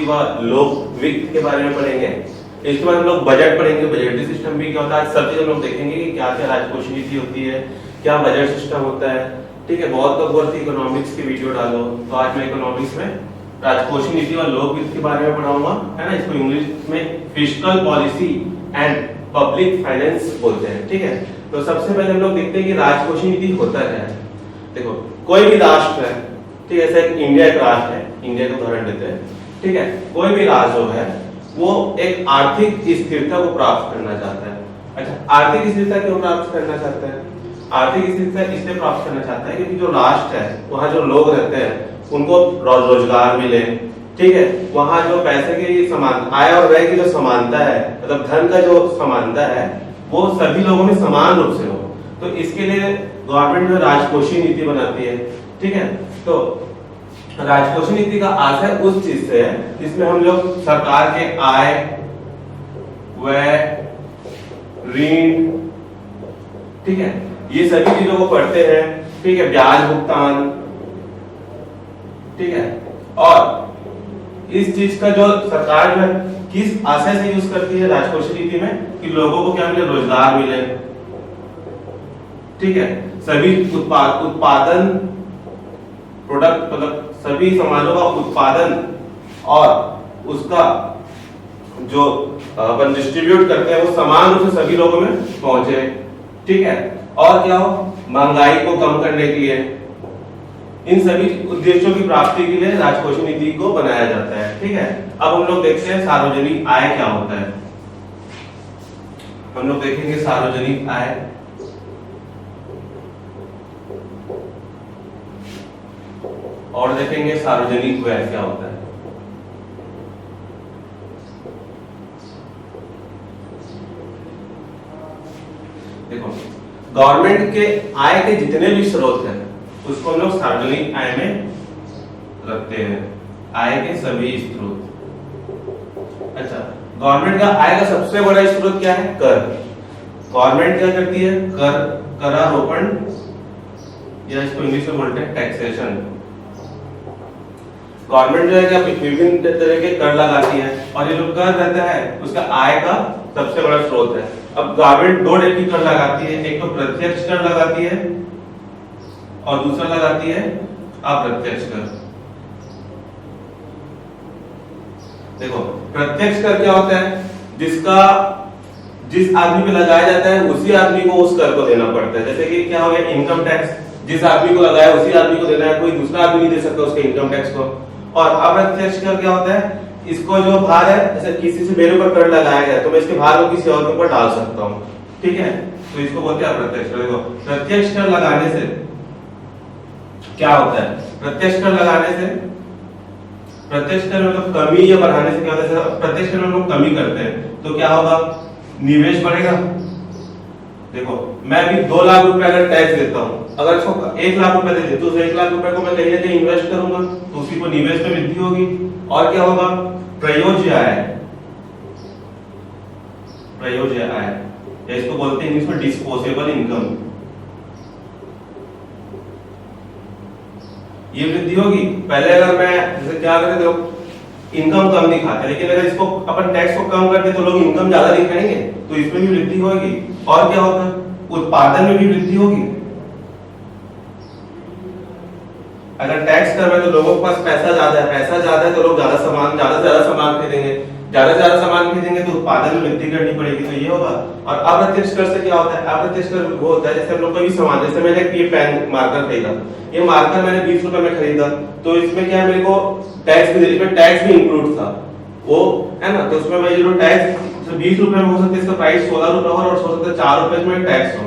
व लोक वित्त के बारे में पढ़ेंगे। इसके बाद हम लोग बजट पढ़ेंगे, बजटरी सिस्टम भी क्या होता है, सब चीज हम लोग देखेंगे कि क्या क्या राजकोषीय नीति होती है, क्या बजट सिस्टम होता है। ठीक है, बहुत लोग बोलते हैं इकोनॉमिक्स की वीडियो डालो, तो आज मैं इकोनॉमिक्स में राजकोषीय नीति और लोक वित्त के बारे में पढ़ाऊंगा, है ना। इसको इंग्लिश में fiscal policy and public finance बोलते हैं। ठीक है, तो सबसे पहले हम लोग देखते हैं कि राजकोषीय नीति होता क्या है। देखो, कोई भी राष्ट्र है, ठीक है, जैसे इंडिया एक राष्ट्र है, इंडिया को उदाहरण देते हैं। ठीक है, कोई भी राष्ट्र जो है वो एक आर्थिक स्थिरता को प्राप्त करना चाहता है। अच्छा, आर्थिक स्थिरता क्यों प्राप्त करना चाहता है? आर्थिक स्थिरता इसलिए प्राप्त करना चाहता है क्योंकि जो राष्ट्र है वहाँ जो लोग रहते हैं उनको रोजगार मिले। ठीक है, वहाँ जो पैसे की समान आय और व्यय की जो समानता है, मतलब धन का जो समानता है वो सभी लोगों में समान रूप से हो। तो इसके लिए गवर्नमेंट जो राजकोषीय नीति बनाती है। ठीक है, तो राजकोषीय नीति का आशय उस चीज से है जिसमें हम लोग सरकार के आय, व्यय, ऋण, ठीक है, ये सभी चीजों को पढ़ते हैं। ठीक है, ब्याज भुगतान, ठीक है, और इस चीज का जो सरकार जो है किस आशय से यूज करती है राजकोषीय नीति में कि लोगों को क्या मिले, रोजगार मिले। ठीक है, सभी उत्पादन प्रोडक्ट, मतलब सभी सामानों का उत्पादन और उसका जो अपन डिस्ट्रीब्यूट करते हैं वो समान रूप से सभी लोगों में पहुंचे। ठीक है, और क्या हो, महंगाई को कम करने के लिए, इन सभी उद्देश्यों की प्राप्ति के लिए राजकोषीय नीति को बनाया जाता है। ठीक है, अब हम लोग देखते हैं सार्वजनिक आय क्या होता है। हम लोग देखेंगे सार्वजनिक आय, और देखेंगे सार्वजनिक व्यय क्या होता है। देखो, गवर्नमेंट के आय के जितने भी स्रोत हैं उसको हम लोग सार्वजनिक आय में रखते हैं, आय के सभी स्रोत। अच्छा, गवर्नमेंट का आय का सबसे बड़ा स्रोत क्या है, कर। गवर्नमेंट क्या करती है, करारोपण, या इसको इंग्लिश में बोलते हैं टैक्सेशन। गवर्नमेंट जो है क्या विभिन्न तरह के कर लगाती है, और ये जो कर रहता है उसका आय का सबसे बड़ा स्रोत है। अब गवर्नमेंट दो टाइप की कर लगाती है, एक तो प्रत्यक्ष कर लगाती है और दूसरा लगाती है अप्रत्यक्ष कर। देखो, प्रत्यक्ष कर क्या होता है, जिस आदमी पे लगाया जाता है उसी आदमी को उस कर को देना पड़ता है। जैसे कि क्या हो गया, इनकम टैक्स, जिस आदमी को लगाया उसी आदमी को देना है, कोई दूसरा आदमी नहीं दे सकता उसके इनकम टैक्स को। और अप्रत्यक्ष कर क्या होता है, इसको जो भार है, जैसे किसी से मेरे ऊपर कर लगाया गया तो मैं इसके भार को किसी और के ऊपर डाल सकता हूँ। ठीक है, तो इसको बोलते हैं अप्रत्यक्ष कर। देखो, प्रत्यक्ष कर लगाने से क्या होता है, प्रत्यक्ष कर लगाने से, प्रत्यक्ष कर मतलब कमी या बढ़ाने से क्या होता है, प्रत्यक्ष कर में लोग कमी करते हैं तो क्या होगा, निवेश बढ़ेगा। देखो, मैं भी 2 लाख रुपए अगर टैक्स देता हूँ, अगर इसको 1 लाख रुपए दे दे तो 1 लाख रुपए को मैं कहीं ना कहीं इन्वेस्ट करूंगा तो उसी को निवेश में वृद्धि होगी। और क्या होगा, प्रयोज्य आय, प्रयोज्य आय, या इसको बोलते हैं इंग्लिश में डिस्पोजेबल इनकम, ये वृद्धि होगी। पहले अगर मैं जैसे क्या करते थे, इनकम कम दिखाते, लेकिन अगर इसको अपन टैक्स को कम कर दे तो लोग इनकम ज्यादा दिखाएंगे, तो इसमें भी वृद्धि होगी। और क्या होगा, उत्पादन में भी वृद्धि होगी। अगर टैक्स कर रहे तो लोगों के पास पैसा ज्यादा है तो लोग ज्यादा से ज्यादा सामान खरीदेंगे, ज्यादा से ज्यादा सामान खरीदेंगे तो उत्पादन में वृद्धि करनी पड़ेगी, तो ये होगा। और अप्रत्यक्ष कर से क्या होता है, अप्रत्यक्ष कर वो होता है जैसे हम लोग कोई भी सामान, जैसे मैंने ये पेन मार्कर खरीदा, ये मार्कर मैंने 20 रुपए में खरीदा, तो इसमें क्या है, मेरे को टैक्स भी इंक्लूड था, वो है ना। तो उसमें जो टैक्स 20 रुपए में हो सकता है, इसका प्राइस 16 रुपए हो और हो सकता है 4 रुपए में टैक्स हो।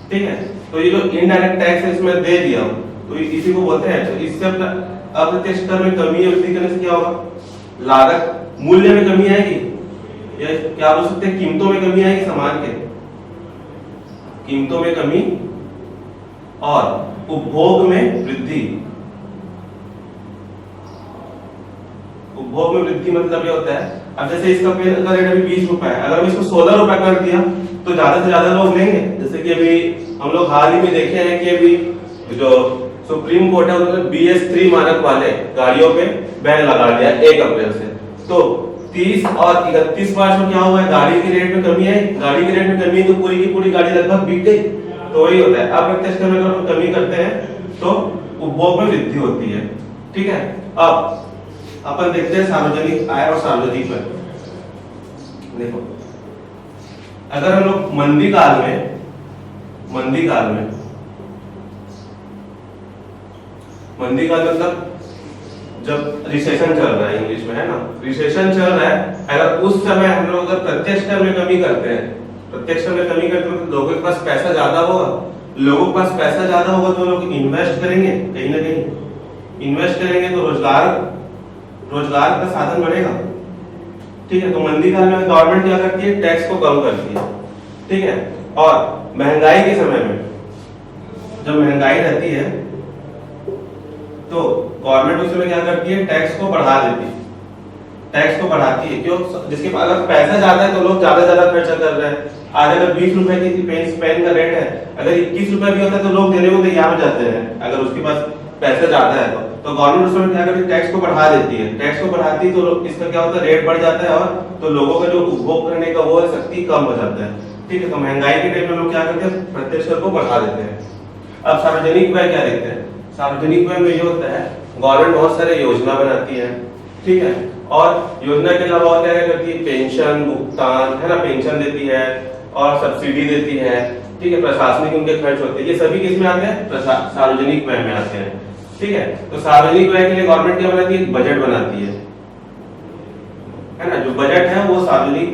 ठीक है, तो ये जो इनडायरेक्ट टैक्स है इसमें दे दिया, तो इसी को बोलते हैं। तो इससे अप्रत्यक्ष कर में कमी या वृद्धि करने से क्या होगा, लागत मूल्य में कमी आएगी, या क्या बोल सकते हैं, कीमतों में कमी आएगी, सामान के कीमतों में कमी, और उपभोग में वृद्धि। उपभोग में वृद्धि मतलब ये होता है, अब जैसे इसका पेन का रेट अभी 20 रुपए है, अगर मैं इसको 16 रुपए कर दिया तो ज्यादा से ज्यादा लोग लेंगे। जैसे कि अभी हम लोग हाल ही में देखे हैं कि अभी जो सुप्रीम कोर्ट है उन्होंने BS3 मानक वाले गाड़ियों पे बैन लगा दिया 1 अप्रैल से। तो 30 और 31 मार्च में क्या हुआ है, गाड़ी के रेट में कमी है, गाड़ी के रेट में कमी है तो पूरी की पूरी गाड़ी लगभग बिक गई। तो वही होता है, अप्रत्यक्ष कर में अगर हम कमी करते हैं तो उपभोग में वृद्धि होती है। ठीक है, अब अपन देखते हैं सार्वजनिक आय और सार्वजनिक व्यय। देखो, अगर हम लोग मंदी काल में मतलब जब रिसेशन चल रहा है, इंग्लिश में है ना, रिसेशन चल रहा है, अगर उस समय हम लोग अगर प्रत्यक्ष कर में कमी करते हैं तो लोगों के पास पैसा ज्यादा होगा, तो लोग इन्वेस्ट करेंगे, कहीं ना कहीं इन्वेस्ट करेंगे तो रोजगार का साधन बढ़ेगा। ठीक है, तो मंदी काल में गवर्नमेंट क्या करती है, टैक्स को कम करती है। ठीक है, और महंगाई के समय में जब महंगाई रहती है तो गवर्नमेंट उस समय क्या करती है, टैक्स को बढ़ाती है। क्यों? जिसके पास अगर पैसा ज्यादा है तो लोग ज्यादा खर्चा कर रहे हैं। आज अगर 20 रुपए की पेन का रेट है, अगर 21 रुपए भी होता है तो लोग देने को तैयार हो जाते हैं, अगर उसके पास पैसा ज्यादा है तो गवर्नमेंट उस समय क्या करती है, टैक्स को बढ़ा देती है। टैक्स को बढ़ाती तो इसका क्या होता है, रेट बढ़ जाता है, और तो लोगों का जो उपभोग करने का वो है शक्ति कम हो जाता है। ठीक है, तो महंगाई के टाइम में लोग क्या करते हैं, प्रत्यक्ष कर को बढ़ा देते हैं। अब सार्वजनिक व्यय क्या देखते हैं, सार्वजनिक व्यय में ये होता है, गवर्नमेंट बहुत सारे योजना बनाती है। ठीक है, और योजना के अलावा और क्या करती है, पेंशन भुगतान है ना, पेंशन देती है और सब्सिडी देती है। ठीक है, प्रशासनिक उनके खर्च होते हैं, ये सभी किस में आते हैं, सार्वजनिक व्यय में आते हैं। ठीक है, तो सार्वजनिक व्यय के लिए गवर्नमेंट क्या बनाती है, बजट बनाती है ना। जो बजट है वो सार्वजनिक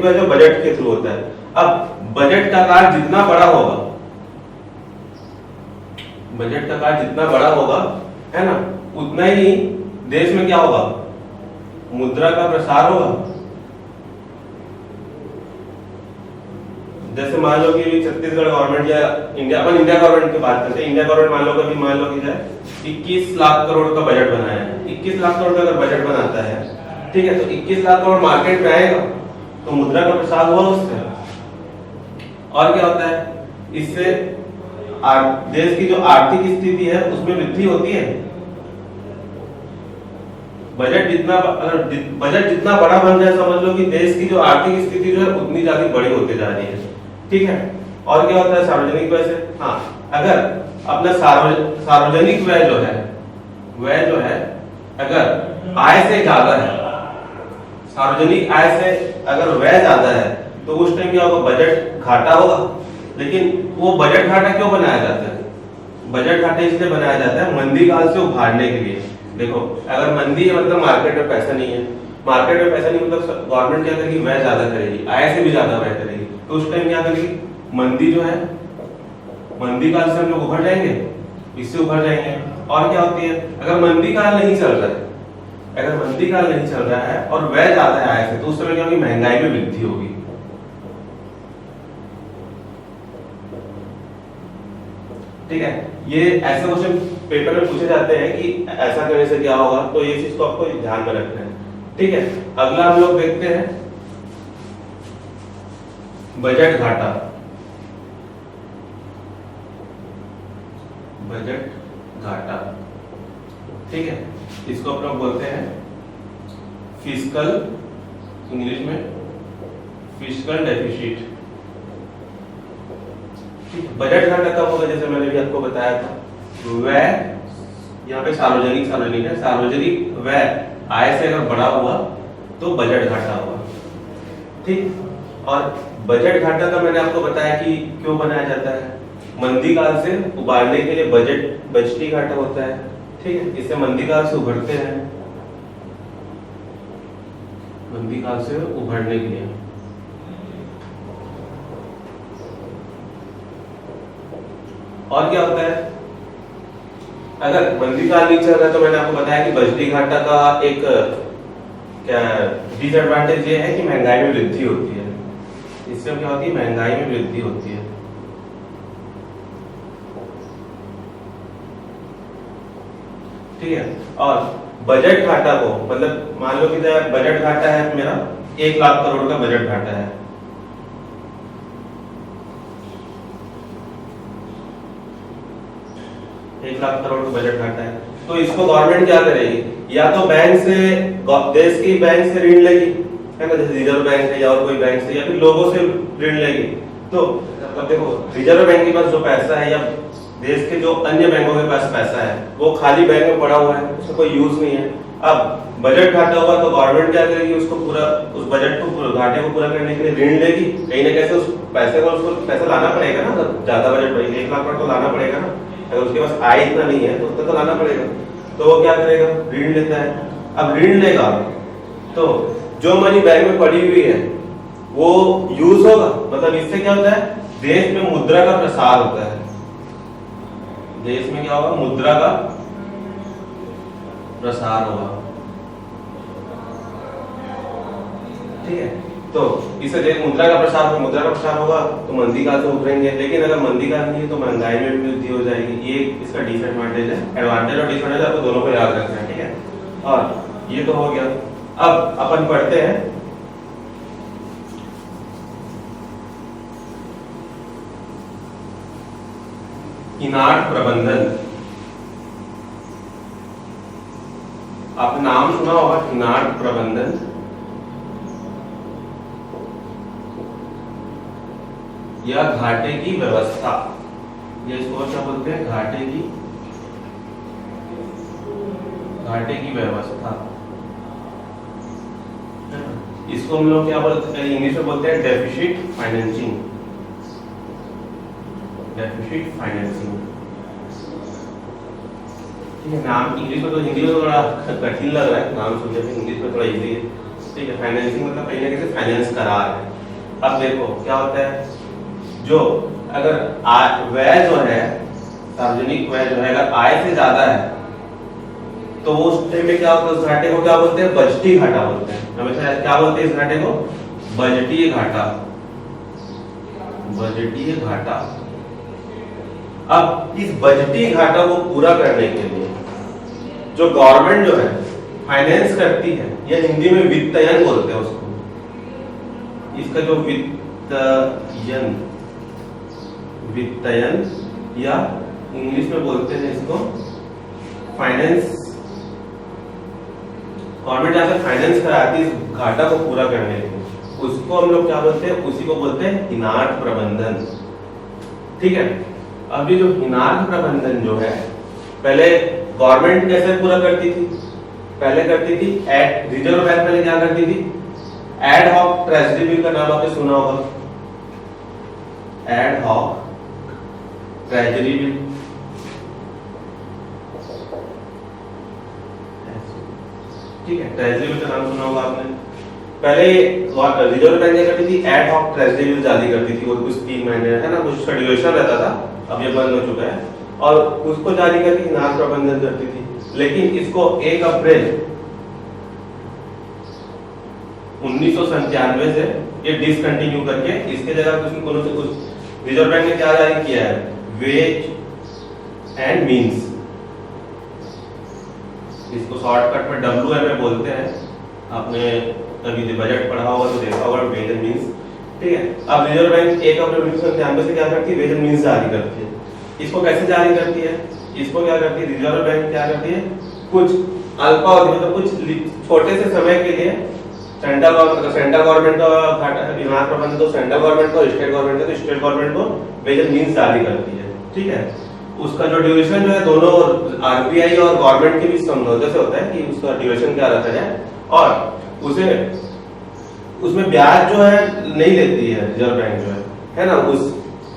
व्यय जो बजट के थ्रू होता है। अब बजट का आकार जितना बड़ा होगा है ना, उतना ही देश में क्या होगा, मुद्रा का प्रसार होगा। जैसे मान लो कि छत्तीसगढ़ गवर्नमेंट या इंडिया गवर्नमेंट की बात करते हैं, इंडिया गवर्नमेंट मान लो कि जाए 21 लाख करोड़ का बजट बनाया है। 21 लाख करोड़ का अगर बजट बनाता है, ठीक है, तो 21 लाख करोड़ मार्केट में आएगा तो मुद्रा का प्रसार हुआ उससे। और क्या होता है, इससे देश की जो आर्थिक स्थिति है उसमें वृद्धि होती है। बजट जितना बड़ा बन जाए, समझ लो कि देश की जो आर्थिक स्थिति जो है उतनी ज्यादा बड़ी होती जा रही है। ठीक है, और क्या होता है सार्वजनिक व्यय से, हाँ, अगर अपना सार्वजनिक व्यय जो है अगर आय से ज्यादा है, सार्वजनिक आय से अगर व्यय ज्यादा है तो उस टाइम क्या होगा, बजट घाटा होगा। लेकिन वो बजट घाटा क्यों बनाया जाता है, बजट घाटा इसलिए बनाया जाता है मंदी काल से उभारने के लिए। देखो, अगर मंदी है मतलब मार्केट में पैसा नहीं है, मतलब गवर्नमेंट क्या करेगी, व्यय ज्यादा करेगी, आय से भी ज्यादा व्यय करेगी। तो उस टाइम क्या करेगी, मंदी जो है, मंदी काल से हम लोग उभर जाएंगे, इससे उभर जाएंगे। और क्या होती है, अगर मंदी काल नहीं चल रहा है और व्यय ज्यादा है आय से, तो उस समय क्या होगी, महंगाई में वृद्धि होगी। ठीक है, ये ऐसे क्वेश्चन पेपर में पूछे जाते हैं कि ऐसा करने से क्या होगा, तो ये चीज को आपको ध्यान में रखना है। ठीक है, अगला हम लोग देखते हैं बजट घाटा। ठीक है, इसको हम लोग बोलते हैं फिस्कल, इंग्लिश में फिस्कल डेफिसिट। बजट घाटा कब होगा, जैसे मैंने भी आपको बताया था, व्यय यहाँ पे सार्वजनिक है, सार्वजनिक व्यय आय से अगर बड़ा हुआ तो बजट घाटा हुआ। ठीक, और बजट घाटा का मैंने आपको बताया कि क्यों बनाया जाता है, मंदी काल से उबारने के लिए बजटी घाटा होता है। ठीक है, इससे मंदी काल से उभरते हैं, मंदी काल से उभरने के लिए। और क्या होता है, अगर मंदी काल नहीं चल रहा तो मैंने आपको बताया कि बजटी घाटा का एक क्या डिसएडवांटेज ये है कि महंगाई में वृद्धि होती है। इससे क्या होती है, महंगाई में वृद्धि होती है। ठीक है, और बजट घाटा को, मतलब मान लो कि बजट घाटा है मेरा 1 लाख करोड़ का बजट घाटा है, एक लाख करोड़ का बजट घाटा है, तो इसको गवर्नमेंट क्या करेगी, या तो बैंक से, देश की बैंक से ऋण लेगी, है ना, जैसे रिजर्व बैंक है या और कोई बैंक से, या फिर लोगों से ऋण लेगी। तो अब देखो रिजर्व बैंक के पास जो पैसा है या देश के जो अन्य बैंकों के पास पैसा है वो खाली बैंक में पड़ा हुआ है, उसका कोई यूज नहीं है। अब बजट घाटा हुआ तो गवर्नमेंट क्या करेगी, उसको पूरा, उस बजट को, घाटे को पूरा करने के लिए ऋण लेगी, कहीं ना कैसे उस पैसे को, उसको पैसा लाना पड़ेगा ना, ज्यादा बजट बढ़ेगा 1 लाख तो लाना पड़ेगा ना, अगर उसके पास आय इतना नहीं है तो उतना तो लाना पड़ेगा। तो वो क्या करेगा, ऋण लेता है। अब ऋण लेगा तो जो मनी बैंक में पड़ी हुई है वो यूज होगा, मतलब इससे क्या होता है, देश में मुद्रा का प्रसार होता है। देश में क्या होगा, मुद्रा का प्रसार होगा, ठीक है। तो इससे देश मुद्रा का प्रसार होगा तो मंदी काल से उभरेंगे। लेकिन अगर मंदी काल नहीं है तो महंगाई में भी वृद्धि हो जाएगी। ये इसका डिसएडवांटेज है। एडवांटेज और डिसएडवांटेज आपको दोनों को याद रखना है, ठीक है। और ये तो हो गया। अब अपन पढ़ते हैं इनाट प्रबंधन। आपने नाम सुना होगा इनाट प्रबंधन। या घाटे की व्यवस्था, ये इसको क्या बोलते हैं, घाटे की व्यवस्था। इसको हम लोग क्या बोलते हैं, इंग्लिश में बोलते हैं डेफिसिट फाइनेंसिंग। डेफिसिट फाइनेंसिंग, ठीक है। नाम इंग्लिश में तो, हिंदी में तो थोड़ा कठिन लग रहा है नाम सुनने में, इंग्लिश में थोड़ा इजी है, ठीक है। फाइनेंसिंग मतलब कहीं ना कहीं फाइनेंस करा है। अब देखो क्या होता है, जो अगर व्यय जो है, सार्वजनिक व्यय जो है अगर आय से ज्यादा है तो वो उस टाइम में क्या होता है, उस घाटे को क्या बोलते हैं, बजटीय घाटा बोलते हैं। हमेशा क्या बोलते हैं इस घाटे को, बजटीय घाटा। बजटीय घाटा। अब इस बजटीय घाटा को पूरा करने के लिए जो गवर्नमेंट जो है फाइनेंस करती है, या हिंदी में वित्तयन बोलते हैं उसको। इसका जो वित्तयन या इंग्लिश में बोलते हैं इसको फाइनेंस। गवर्नमेंट जहां से फाइनेंस कराती है इस घाटा को पूरा करने के लिए, उसको हम लोग क्या बोलते हैं, उसी को बोलते हैं इनाट प्रबंधन, ठीक है। अभी जो इनाट प्रबंधन जो है, पहले गवर्नमेंट कैसे पूरा करती थी, पहले करती थी रिजर्व बैंक पहले क्या करती थी, एड हॉक ट्रेजरी बिल का नाम आपने सुना होगा। एड हॉक ट्रेजरी बिल, ठीक है, ट्रेजरी बिल का नाम सुना होगा आपने। पहले रिजर्व बैंक क्या करती थी, एड हॉक ट्रेजरी बिल जारी करती थी, वो कुछ 3 महीने, है ना, कुछ ड्यूरेशन रहता था, अब ये बंद हो चुका है, और उसको जारी करके इनाट प्रबंधन करती थी। लेकिन इसको 1 अप्रैल 1997 से ये डिसकंटिन्यू करके इसके जगह कुछ रिजर्व बैंक ने क्या जारी किया है, वेज एंड मीन्स। इसको शॉर्टकट में WMA बोलते हैं। आपने कभी बजट पढ़ा होगा तो देखा होगा, वेज एंड मीन्स, ठीक है। अब रिजर्व बैंक 1 अप्रैल 1997 से क्या करती है, वेज एंड मीन्स जारी करती है। इसको कैसे जारी करती है, इसको क्या करती है, रिजर्व बैंक क्या करती है, कुछ अल्पावधि मतलब कुछ छोटे से समय के लिए सेंट्रल गवर्नमेंट का घाटा है, इनाट प्रबंधन तो सेंट्रल गवर्नमेंट को, स्टेट गवर्नमेंट का, तो स्टेट गवर्नमेंट को वेज एंड मीन्स जारी करती है, ठीक है। उसका जो ड्यूरेशन जो है दोनों RBI और गवर्नमेंट के बीच समझौते से होता है कि उसका ड्यूरेशन क्या रखा जाए, और उसे उसमें ब्याज जो है नहीं लेती है रिजर्व बैंक जो है ना। उस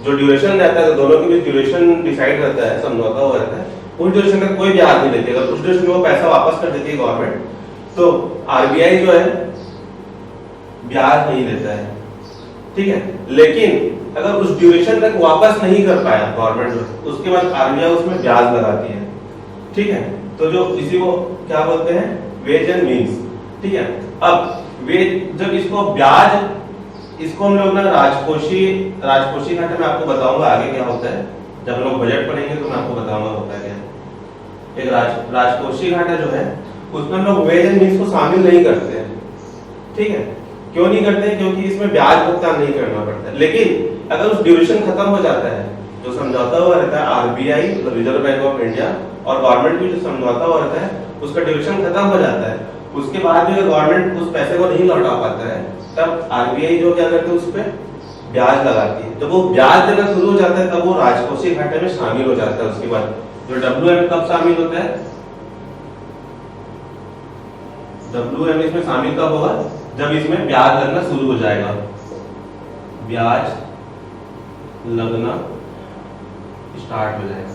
जो ड्यूरेशन रहता है, दोनों के बीच ड्यूरेशन डिसाइड रहता है, समझौता हुआ रहता है, उस ड्यूरेशन का कोई ब्याज नहीं लेती। अगर उस ड्यूरेशन में वो पैसा वापस कर देती है गवर्नमेंट, तो RBI जो है ब्याज नहीं लेता है, ठीक है। लेकिन अगर उस ड्यूरेशन तक वापस नहीं कर पाया गवर्नमेंट जो, उसके बाद RBI उसमें ब्याज लगाती है, ठीक है। तो जो इसी को क्या बोलते हैं, वेज एंड मीन्स, ठीक है। अब जब इसको ब्याज, इसको हम लोग ना राजकोषीय घाटे में आपको बताऊंगा आगे क्या होता है, जब हम लोग बजट पढ़ेंगे तो मैं आपको बताऊंगा होता है क्या। एक राजकोषीय घाटा जो है उसमें हम लोग वेज एंड मीन्स को शामिल नहीं करते हैं, ठीक है। क्यों नहीं करते, क्योंकि इसमें ब्याज भुगतान नहीं करना पड़ता है। लेकिन अगर उस ड्यूरेशन खत्म हो जाता है जो समझौता हुआ रहता है आरबीआई मतलब रिजर्व बैंक ऑफ इंडिया और गवर्नमेंट भी जो समझौता हुआ रहता है उसका ड्यूरेशन खत्म हो जाता है, उसके बाद भी अगर गवर्नमेंट उस पैसे को नहीं लौटा पाता है तब आरबीआई जो क्या करती है उस पर ब्याज लगाती है। जब वो ब्याज देना शुरू हो जाता है तब वो राजकोषीय घाटे में शामिल हो जाता है। उसके बाद जो डब्ल्यूएम कब शामिल होता है, डब्ल्यूएम इसमें शामिल कब होगा, जब इसमें ब्याज लगना शुरू हो जाएगा, ब्याज लगना स्टार्ट हो जाएगा।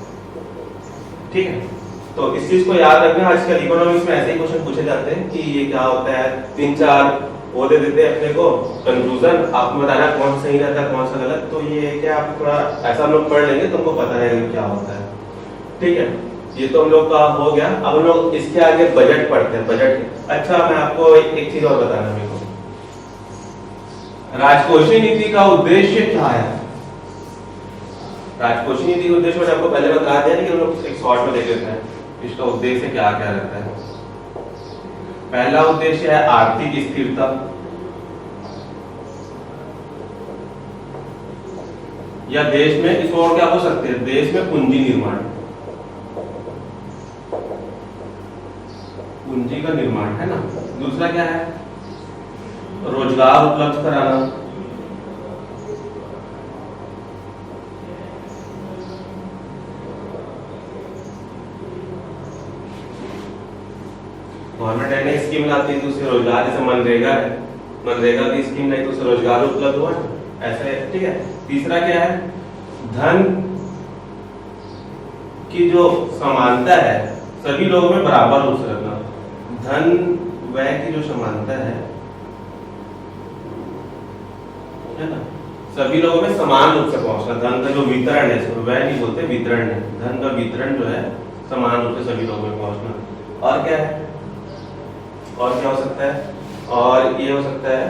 ठीक है, तो इस चीज को याद रखना। आजकल इकोनॉमिक्स में ऐसे ही क्वेश्चन पूछे जाते हैं कि ये क्या होता है, 3-4 वो दे देते हैं अपने को कंक्लूजन, आपको बताना कौन सही रहता है कौन सा गलत। तो ये क्या आप थोड़ा ऐसा हम लोग पढ़ लेंगे तुमको पता रहेगा क्या होता है। ठीक है, ये तो हम लोग का हो गया। अब हम लोग इसके आगे बजट पढ़ते हैं। बजट, अच्छा मैं आपको एक चीज और बताना मेरे को, राजकोषीय नीति का उद्देश्य क्या है। राजकोषीय नीति का उद्देश्य मैंने आपको पहले बता दिया, लेकिन हम लोग एक शॉर्ट में देख लेते हैं इसका उद्देश्य क्या क्या रहता है। पहला उद्देश्य है आर्थिक स्थिरता, या देश में, इसको और क्या हो सकते हैं, देश में पूंजी निर्माण, पूंजी का निर्माण है ना। दूसरा क्या है, रोजगार उपलब्ध कराना, गवर्नमेंट ने स्कीम लाती है तो उससे रोजगार, जैसे मनरेगा है, मनरेगा की स्कीम लाई तो उससे रोजगार उपलब्ध हुआ ऐसे। ठीक है, तीसरा क्या है, धन की जो समानता है सभी लोगों में बराबर रूप से रखना, धन व्यय की जो समानता है ना, सभी लोगों में समान रूप से पहुंचना। धन का जो वितरण है, व्यय नहीं बोलते, वितरण है, धन का वितरण जो है समान रूप से सभी लोगों में पहुंचना। और क्या है, और क्या हो सकता है, और ये हो सकता है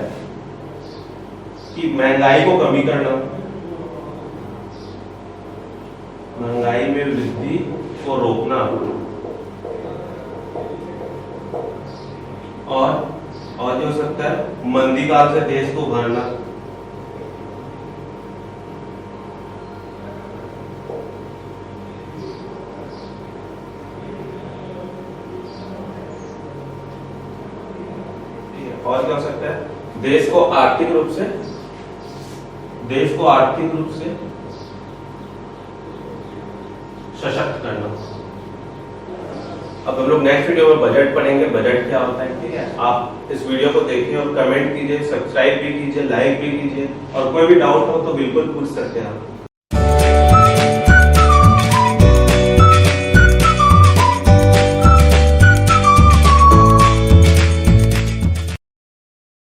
कि महंगाई को कमी करना, महंगाई में वृद्धि को रोकना, और जो हो सकता है मंदी काल से देश को उभारना। और क्या हो सकता है, देश को आर्थिक रूप से, देश को आर्थिक रूप से सशक्त करना। अब हम लोग नेक्स्ट वीडियो में बजट पढ़ेंगे, बजट क्या होता है। ठीक है, आप इस वीडियो को देखिए और कमेंट कीजिए, सब्सक्राइब भी कीजिए, लाइक भी कीजिए, और कोई भी डाउट हो तो बिल्कुल पूछ सकते हैं आप।